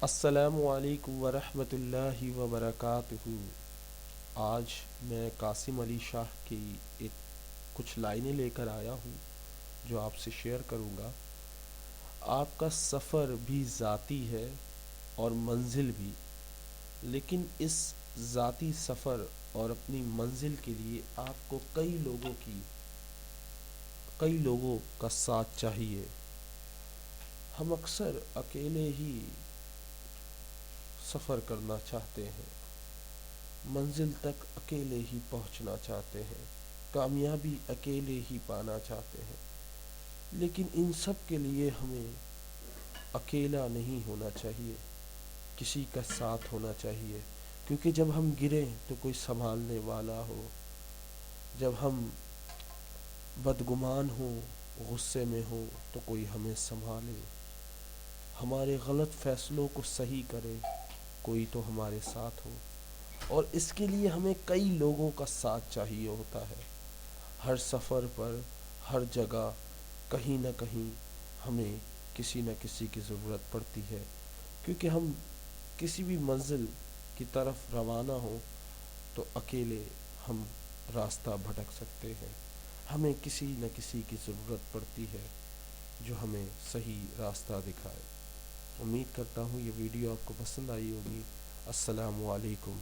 السلام علیکم ورحمۃ اللہ وبرکاتہ۔ آج میں قاسم علی شاہ کی کچھ لائنیں لے کر آیا ہوں جو آپ سے شیئر کروں گا۔ آپ کا سفر بھی ذاتی ہے اور منزل بھی، لیکن اس ذاتی سفر اور اپنی منزل کے لیے آپ کو کئی لوگوں کا ساتھ چاہیے۔ ہم اکثر اکیلے ہی سفر کرنا چاہتے ہیں، منزل تک اکیلے ہی پہنچنا چاہتے ہیں، کامیابی اکیلے ہی پانا چاہتے ہیں، لیکن ان سب کے لیے ہمیں اکیلا نہیں ہونا چاہیے، کسی کا ساتھ ہونا چاہیے، کیونکہ جب ہم گریں تو کوئی سنبھالنے والا ہو، جب ہم بدگمان ہوں، غصے میں ہوں تو کوئی ہمیں سنبھالے، ہمارے غلط فیصلوں کو صحیح کرے کوئی تو ہمارے ساتھ ہو۔ اور اس کے لیے ہمیں کئی لوگوں کا ساتھ چاہیے ہوتا ہے۔ ہر سفر پر، ہر جگہ، کہیں نہ کہیں ہمیں کسی نہ کسی کی ضرورت پڑتی ہے، کیونکہ ہم کسی بھی منزل کی طرف روانہ ہوں تو اکیلے ہم راستہ بھٹک سکتے ہیں۔ ہمیں کسی نہ کسی کی ضرورت پڑتی ہے جو ہمیں صحیح راستہ دکھائے۔ امید کرتا ہوں یہ ویڈیو آپ کو پسند آئی ہوگی۔ السلام علیکم۔